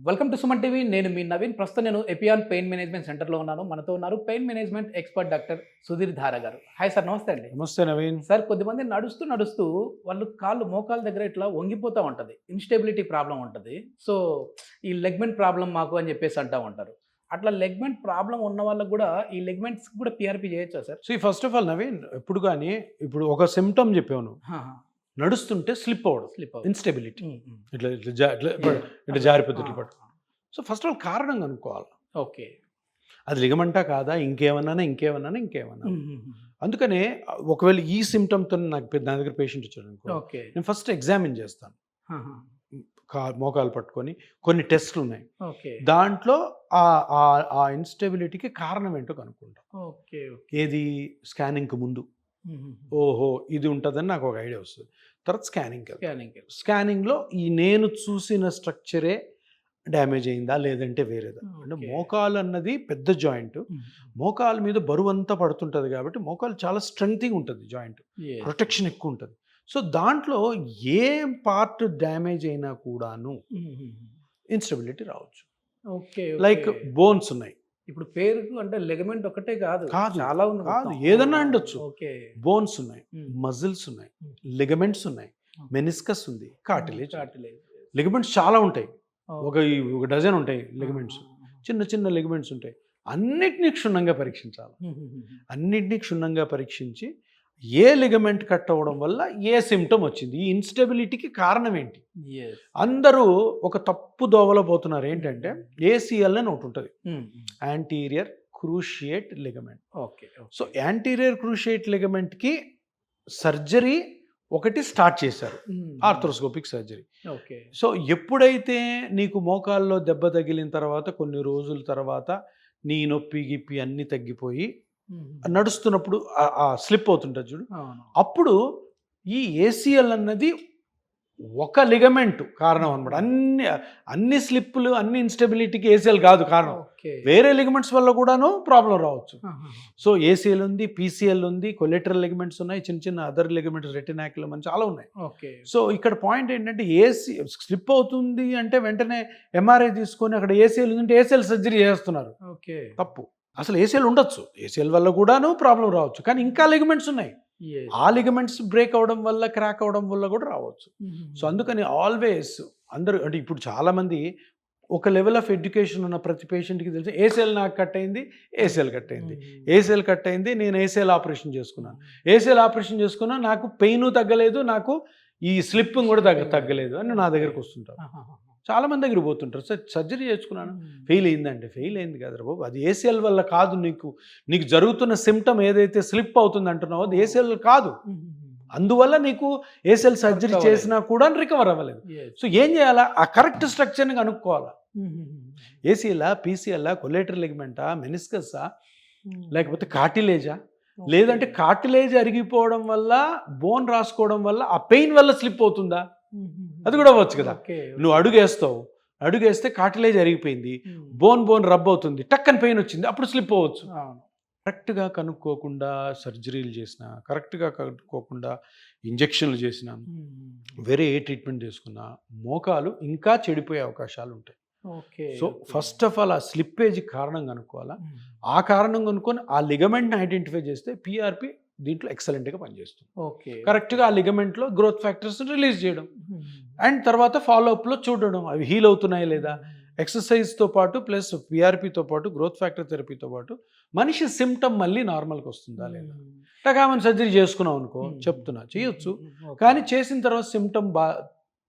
Welcome to Suman TV. నేను మీ నవీన్. ప్రస్తుతం నేను ఎపియాన్ పెయిన్ మేనేజ్మెంట్ సెంటర్లో ఉన్నాను. మనతో ఉన్నారు pain management expert doctor Sudhir Dhara గారు. హాయ్ సార్, నమస్తే అండి. నమస్తే నవీన్. సార్, కొద్దిమంది నడుస్తూ వాళ్ళు మోకాళ్ళ దగ్గర ఇట్లా వంగిపోతూ ఉంటుంది, ఇన్స్టెబిలిటీ ప్రాబ్లం ఉంటుంది. సో ఈ లెగ్మెంట్ ప్రాబ్లం మాకు అని చెప్పేసి అంటూ ఉంటారు. అట్లా లెగ్మెంట్ ప్రాబ్లం ఉన్న వాళ్ళకు కూడా ఈ లెగ్మెంట్స్ కూడా పిఆర్పి చేయొచ్చా sir? So first of all Naveen, ఎప్పుడు కానీ ఇప్పుడు ఒక సిమ్టమ్ చెప్పాను, నడుస్తుంటే స్లిప్ అవ్వడం, ఇన్స్టెబిలిటీ, ఇట్లా ఇట్లా జారిపోతుంది. సో ఫస్ట్ ఆఫ్ ఆల్ కారణం కనుక్కోవాలి. ఓకే, అది లిగమెంటా కాదా, ఇంకేమన్నా. అందుకనే ఒకవేళ ఈ సిమ్టమ్తో నా దగ్గర పేషెంట్ వచ్చాడు అనుకో, నేను ఫస్ట్ ఎగ్జామిన్ చేస్తాను. మోకాలు పట్టుకొని కొన్ని టెస్ట్లు ఉన్నాయి, దాంట్లో ఆ ఇన్స్టెబిలిటీకి కారణం ఏంటో కనుక్కుంటాం. ఏది స్కానింగ్కి ముందు ఓహో ఇది ఉంటుందని నాకు ఒక ఐడియా వస్తుంది. తర్వాత స్కానింగ్లో ఈ నేను చూసిన స్ట్రక్చరే డ్యామేజ్ అయిందా లేదంటే వేరేదా. అంటే మోకాలు అన్నది పెద్ద జాయింట్, మోకాలు మీద బరువు అంతా పడుతుంటుంది కాబట్టి మోకాలు చాలా స్ట్రెంగ్తింగ్ ఉంటుంది, జాయింట్ ప్రొటెక్షన్ ఎక్కువ ఉంటుంది. సో దాంట్లో ఏ పార్ట్ డ్యామేజ్ అయినా కూడాను ఇన్స్టెబిలిటీ రావచ్చు. లైక్ బోన్స్ ఉన్నాయి, ఇప్పుడు పేరుకు అంటే లెగమెంట్ ఒకటే కాదు, చాలా కాదు, ఏదన్నా ఉండొచ్చు. బోన్స్ ఉన్నాయి, మజిల్స్ ఉన్నాయి, లిగమెంట్స్ ఉన్నాయి, మెనిస్కస్ ఉంది, కార్టిలేజ్. లిగమెంట్స్ చాలా ఉంటాయి, ఒక డజన్ ఉంటాయి లిగమెంట్స్, చిన్న చిన్న లిగమెంట్స్ ఉంటాయి. అన్నిటినీ క్షుణ్ణంగా పరీక్షించాలి. అన్నిటినీ క్షుణ్ణంగా పరీక్షించి ఏ లిగమెంట్ కట్ అవ్వడం వల్ల ఏ సిమ్టమ్ వచ్చింది, ఈ ఇన్స్టెబిలిటీకి కారణం ఏంటి. అందరూ ఒక తప్పు దోవలో పోతున్నారు. ఏంటంటే ఏసీఎల్ అని ఒకటి ఉంటుంది, anterior cruciate ligament. So anterior cruciate లిగమెంట్కి సర్జరీ ఒకటి స్టార్ట్ చేశారు, ఆర్థ్రోస్కోపిక్ సర్జరీ. సో ఎప్పుడైతే నీకు మోకాల్లో దెబ్బ తగిలిన తర్వాత కొన్ని రోజుల తర్వాత నీ నొప్పి గిప్పి అన్నీ తగ్గిపోయి నడుస్తున్నప్పుడు స్లిప్ అవుతుంటుంది చూడు, అప్పుడు ఈ ఏసీఎల్ అన్నది ఒక లిగమెంట్ కారణం అనమాట. అన్ని స్లిప్పులు అన్ని ఇన్స్టెబిలిటీకి ఏసీఎల్ కాదు కారణం, వేరే లిగమెంట్స్ వల్ల కూడాను ప్రాబ్లం రావచ్చు. సో ఏసీఎల్ ఉంది, పీసీఎల్ ఉంది, కొలెటరల్ లిగమెంట్స్ ఉన్నాయి, చిన్న చిన్న అదర్ లిగమెంట్స్, రెటినాక్యులం అని చాలా ఉన్నాయి. సో ఇక్కడ పాయింట్ ఏంటంటే ఏసీ స్లిప్ అవుతుంది అంటే వెంటనే ఎంఆర్ఐ తీసుకొని అక్కడ ఏసీఎల్ ఉందంటే ఏసీఎల్ సర్జరీ చేస్తున్నారు. తప్పు. అసలు ఏసీఎల్ ఉండొచ్చు, ఏసీఎల్ వల్ల కూడాను ప్రాబ్లం రావచ్చు, కానీ ఇంకా లిగమెంట్స్ ఉన్నాయి, ఆ లిగమెంట్స్ బ్రేక్ అవడం వల్ల క్రాక్ అవడం వల్ల కూడా రావచ్చు. సో అందుకని ఆల్వేస్ అందరూ అంటే ఇప్పుడు చాలామంది ఒక లెవెల్ ఆఫ్ ఎడ్యుకేషన్ ఉన్న ప్రతి పేషెంట్కి తెలిసి ఏసీఎల్ నాకు కట్ అయింది, ఏసీఎల్ కట్ అయింది, నేను ఏసీఎల్ ఆపరేషన్ చేసుకున్నాను, నాకు పెయిన్ తగ్గలేదు, నాకు ఈ స్లిప్పింగ్ కూడా తగ్గలేదు అని నా దగ్గరకు వస్తుంటారు. చాలామంది దగ్గర పోతుంటారు, సార్ సర్జరీ చేసుకున్నాను, ఫెయిల్ అయింది కదరా బాబు, అది ఏసీఎల్ వల్ల కాదు, నీకు జరుగుతున్న సిమ్టమ్ ఏదైతే స్లిప్ అవుతుంది అంటున్నావో అది ఏసీఎల్ కాదు, అందువల్ల నీకు ఏసీఎల్ సర్జరీ చేసినా కూడా రికవర్ అవ్వలేదు. సో ఏం చేయాలా, ఆ కరెక్ట్ స్ట్రక్చర్ని కనుక్కోవాలా. ఏసీఎల్లా, పీసీఎల్లా, కొలేటరల్ లిగమెంటా, మెనిస్కస్సా, లేకపోతే కార్టిలేజా, లేదంటే కార్టిలేజ్ అరిగిపోవడం వల్ల బోన్ రాసుకోవడం వల్ల ఆ పెయిన్ వల్ల స్లిప్ అవుతుందా, అది కూడా అవ్వచ్చు కదా. నువ్వు అడుగేస్తే కార్టిలేజ్ అరిగిపోయింది, బోన్ రబ్ అవుతుంది, టక్కని పెయిన్ వచ్చింది, అప్పుడు స్లిప్ అవ్వచ్చు. కరెక్ట్గా కనుక్కోకుండా సర్జరీలు చేసినా, కరెక్ట్గా కనుక్కోకుండా ఇంజక్షన్లు చేసినా, వేరే ఏ ట్రీట్మెంట్ చేసుకున్నా మోకాలు ఇంకా చెడిపోయే అవకాశాలు ఉంటాయి. సో ఫస్ట్ ఆఫ్ ఆల్ ఆ స్లిప్పేజ్ కారణం కనుక్కోవాలా. ఆ కారణం కనుక్కొని ఆ లిగమెంట్ని ఐడెంటిఫై చేస్తే పిఆర్పి దీంట్లో ఎక్సలెంట్గా పనిచేస్తుంది. కరెక్ట్గా ఆ లిగమెంట్లో గ్రోత్ ఫ్యాక్టర్స్ రిలీజ్ చేయడం, అండ్ తర్వాత ఫాలోఅప్లో చూడడం అవి హీల్ అవుతున్నాయా లేదా, ఎక్సర్సైజ్తో పాటు ప్లస్ పిఆర్పితో పాటు గ్రోత్ ఫ్యాక్టర్ థెరపీతో పాటు మనిషి సిమ్టమ్ మళ్ళీ నార్మల్కి వస్తుందా లేదా. టకామని సర్జరీ చేసుకున్నాం అనుకో, చెప్తున్నా చేయొచ్చు, కానీ చేసిన తర్వాత సిమ్టమ్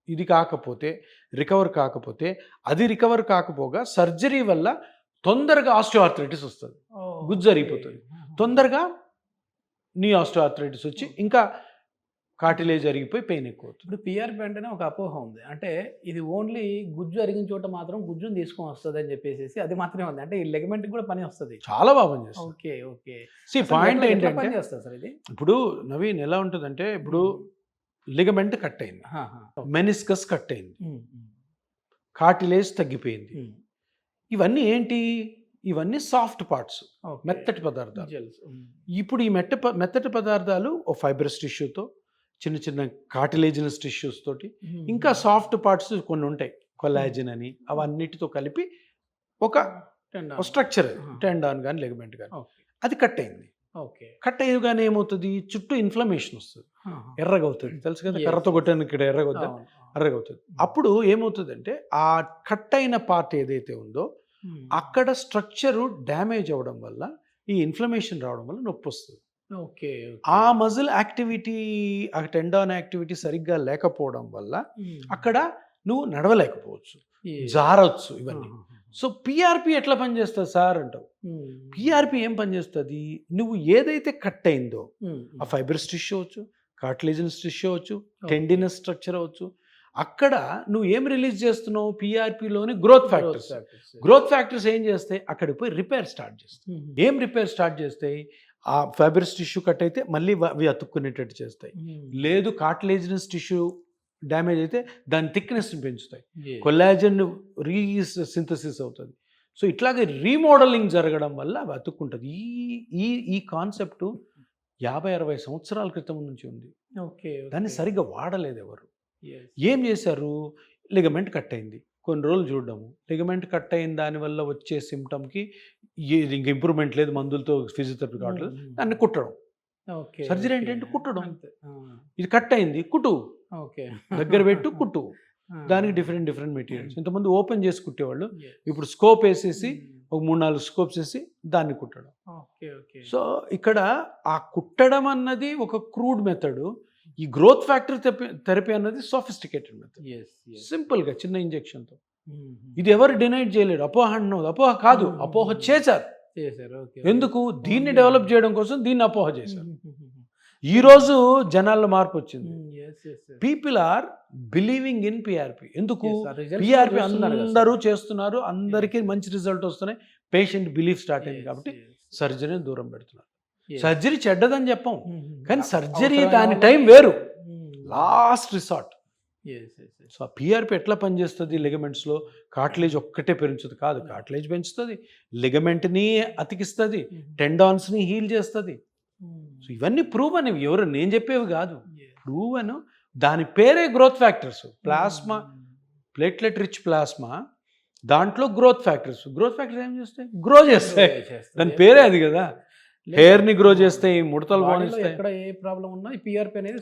ఇది కాకపోతే, రికవర్ కాకపోగా సర్జరీ వల్ల తొందరగా ఆస్టియోఆర్థరైటిస్ వస్తుంది, గుజ్జు జరిగిపోతుంది, తొందరగా నీ ఆస్టియోఆర్థరైటిస్ వచ్చి ఇంకా కార్టిలేజ్ అరిగిపోయి పెయిన్ ఎక్కువ అవుతుంది. ఇప్పుడు పిఆర్పి అంటేనే ఒక అపోహ ఉంది, అంటే ఇది ఓన్లీ గుజ్జు అరిగిన చోట మాత్రం గుజ్జును తీసుకొని వస్తుంది అని చెప్పేసి అది మాత్రమే ఉంది, అంటే ఈ లెగమెంట్ కూడా పని వస్తుంది. చాలా బాగా పనిచేస్తుంది. పాయింట్ ఏంటంటే సార్ ఇది ఇప్పుడు నవీన్ ఎలా ఉంటుందంటే, ఇప్పుడు లిగమెంట్ కట్ అయింది, మెనిస్కస్ కట్ అయింది, కార్టిలేజ్ తగ్గిపోయింది, ఇవన్నీ ఏంటి, ఇవన్నీ సాఫ్ట్ పార్ట్స్, మెత్తటి పదార్థాలు. ఇప్పుడు ఈ మెత్తటి పదార్థాలు ఓ ఫైబ్రస్ టిష్యూతో, చిన్న చిన్న కార్టిలేజినస్ టిష్యూస్ తోటి, ఇంకా సాఫ్ట్ పార్ట్స్ కొన్ని ఉంటాయి, కొలాజిన్ అని అవన్నిటితో కలిపి ఒక స్ట్రక్చర్ టెండాన్ కానీ లెగమెంట్ కానీ అది కట్ అయింది. ఓకే. కట్ అయ్యగానే ఏమవుతుంది, చుట్టూ ఇన్ఫ్లమేషన్ వస్తుంది, ఎర్రగా అవుతుంది. తెలుసు కదా, కర్రతో కొట్టాను ఇక్కడ ఎర్రగా అవుతుంది, ఎర్రగా అవుతుంది. అప్పుడు ఏమవుతుందంటే ఆ కట్ అయిన పార్ట్ ఏదైతే ఉందో అక్కడ స్ట్రక్చరు డ్యామేజ్ అవ్వడం వల్ల ఈ ఇన్ఫ్లమేషన్ రావడం వల్ల నొప్పి వస్తుంది. ఓకే. ఆ మజిల్ యాక్టివిటీ, ఆ టెండాన్ యాక్టివిటీ సరిగ్గా లేకపోవడం వల్ల అక్కడ నువ్వు నడవలేకపోవచ్చు, జారవచ్చు ఇవన్నీ. సో పిఆర్పి ఎట్లా పనిచేస్తుంది సార్ అంటావు. పిఆర్పి ఏం పనిచేస్తుంది, నువ్వు ఏదైతే కట్ అయిందో ఆ ఫైబ్రస్ టిష్యూ అవచ్చు, కార్టిలేజినస్ టిష్యూ అవచ్చు, టెండినస్ స్ట్రక్చర్ అవచ్చు, అక్కడ నువ్వు ఏం రిలీజ్ చేస్తున్నావు, పిఆర్పిలోని గ్రోత్ ఫ్యాక్టర్స్. గ్రోత్ ఫ్యాక్టర్స్ ఏం చేస్తాయి, అక్కడికి పోయి రిపేర్ స్టార్ట్ చేస్తాయి. ఏం రిపేర్ స్టార్ట్ చేస్తాయి, ఆ ఫైబ్రస్ టిష్యూ కట్ అయితే మళ్ళీ అవి అతుక్కునేటట్టు చేస్తాయి. లేదు కార్టిలేజినస్ టిష్యూ డ్యామేజ్ అయితే దాని థిక్నెస్ని పెంచుతాయి, కొల్లాజన్ రీసింథసిస్ అవుతుంది. సో ఇట్లాగే రీమోడలింగ్ జరగడం వల్ల అవి అతుక్కుంటుంది. ఈ కాన్సెప్ట్ 50-60 సంవత్సరాల క్రితం నుంచి ఉంది. దాన్ని సరిగ్గా వాడలేదు ఎవరు. ఏం చేశారు, లిగమెంట్ కట్ అయింది, కొన్ని రోజులు చూడడము, లిగమెంట్ కట్ అయిన దానివల్ల వచ్చే సిమ్టమ్కి ఇంక ఇంప్రూవ్మెంట్ లేదు, మందులతో ఫిజియోథెరపీ కావట్లేదు, దాన్ని కుట్టడం. సర్జరీ ఏంటంటే కుట్టడం. ఇది కట్ అయింది, కుట్టు, దగ్గర పెట్టు, కుట్టు. దానికి డిఫరెంట్ మెటీరియల్స్. ఇంతమంది ఓపెన్ చేసి కుట్టేవాళ్ళు, ఇప్పుడు స్కోప్ వేసేసి ఒక 3-4 స్కోప్స్ వేసి దాన్ని కుట్టడం. సో ఇక్కడ ఆ కుట్టడం అన్నది ఒక క్రూడ్ మెథడ్, ఈ గ్రోత్ ఫ్యాక్టర్ థెరపీ అన్నది సోఫిస్టికేటెడ్ మెథడ్. సింపుల్గా చిన్న ఇంజెక్షన్తో. ఇది ఎవరు డినైట్ చేయలేరు. అపోహ అన్నది అపోహ కాదు, అపోహ చేశారు. ఎందుకు, దీన్ని డెవలప్ చేయడం కోసం దీన్ని అపోహ చేశారు. ఈరోజు జనాల్లో మార్పు వచ్చింది. People are believing in PRP. ఎందుకు, పిఆర్పి అందరూ చేస్తున్నారు, అందరికీ మంచి రిజల్ట్ వస్తున్నాయి, పేషెంట్ బిలీఫ్ స్టార్ట్ అయింది కాబట్టి సర్జరీని దూరం పెడుతున్నారు. సర్జరీ చెడ్డదని చెప్పాం, కానీ సర్జరీ దాని టైం వేరు, లాస్ట్ రిసార్ట్. సో పిఆర్పి ఎట్లా పనిచేస్తుంది, లిగమెంట్స్లో కార్టిలేజ్ ఒక్కటే పెంచుతుంది కాదు, కార్టిలేజ్ పెంచుతుంది, లిగమెంట్ని అతికిస్తుంది, టెండాన్స్ని హీల్ చేస్తుంది. సో ఇవన్నీ ప్రూవ్ అనేవి, ఎవరు నేను చెప్పేవి కాదు, ప్రూవ్ అను. దాని పేరే growth factors. Plasma, platelet rich plasma, దాంట్లో గ్రోత్ ఫ్యాక్టర్స్. గ్రోత్ ఫ్యాక్టర్స్ ఏం చేస్తాయి, గ్రో చేస్తాయి. దాని పేరే అది కదా. హెయిర్ని గ్రో చేస్తాయి, ముడతలు బాగుంటాయి. ఎక్కడ ఏ ప్రాబ్లం ఉన్నా ఈ పిఆర్పి అనేది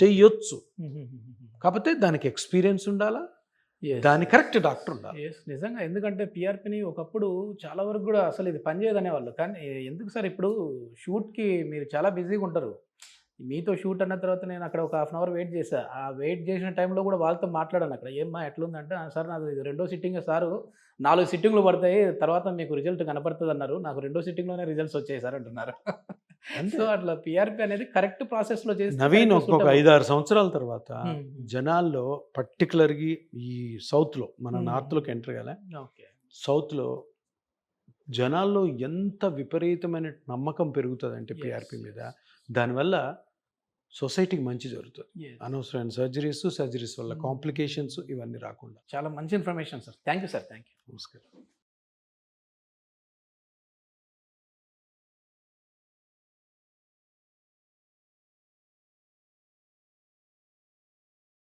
చెయ్యొచ్చు. కాకపోతే దానికి ఎక్స్పీరియన్స్ ఉండాలా, దాని కరెక్ట్ డాక్టర్ ఉండాలి. నిజంగా. ఎందుకంటే పిఆర్పిని ఒకప్పుడు చాలా వరకు కూడా అసలు ఇది పనిచేయదనే వాళ్ళు. కానీ ఎందుకు సార్, ఇప్పుడు షూట్కి మీరు చాలా బిజీగా ఉంటారు, మీతో షూట్ అన్న తర్వాత నేను అక్కడ ఒక 1/2 అవర్ వెయిట్ చేశా. ఆ వెయిట్ చేసిన టైంలో కూడా వాళ్ళతో మాట్లాడాను. అక్కడ ఏమ్మా ఎట్లుందంటే, సార్ నాది ఇది 2వ సిట్టింగ్ సారు, 4 సిట్టింగ్లు పడతాయి, తర్వాత మీకు రిజల్ట్ కనపడుతుంది అన్నారు, నాకు 2వ సిట్టింగ్లోనే రిజల్ట్స్ వచ్చాయి సార్ అంటున్నారు. సో అట్లా పిఆర్పి అనేది కరెక్ట్ ప్రాసెస్లో చేసి నవీన్ ఒక 5-6 సంవత్సరాల తర్వాత జనాల్లో, పర్టికులర్గా ఈ సౌత్లో, మన నార్త్లోకి ఎంటర్ కాలే, సౌత్లో జనాల్లో ఎంత విపరీతమైన నమ్మకం పెరుగుతుంది అంటే పిఆర్పి మీద, దానివల్ల సొసైటీకి మంచి జరుగుతుంది. అనవసరమైన సర్జరీస్ వల్ల కాంప్లికేషన్స్ ఇవన్నీ రాకుండా. చాలా మంచి information sir. Thank you sir. Thank you. నమస్కారం.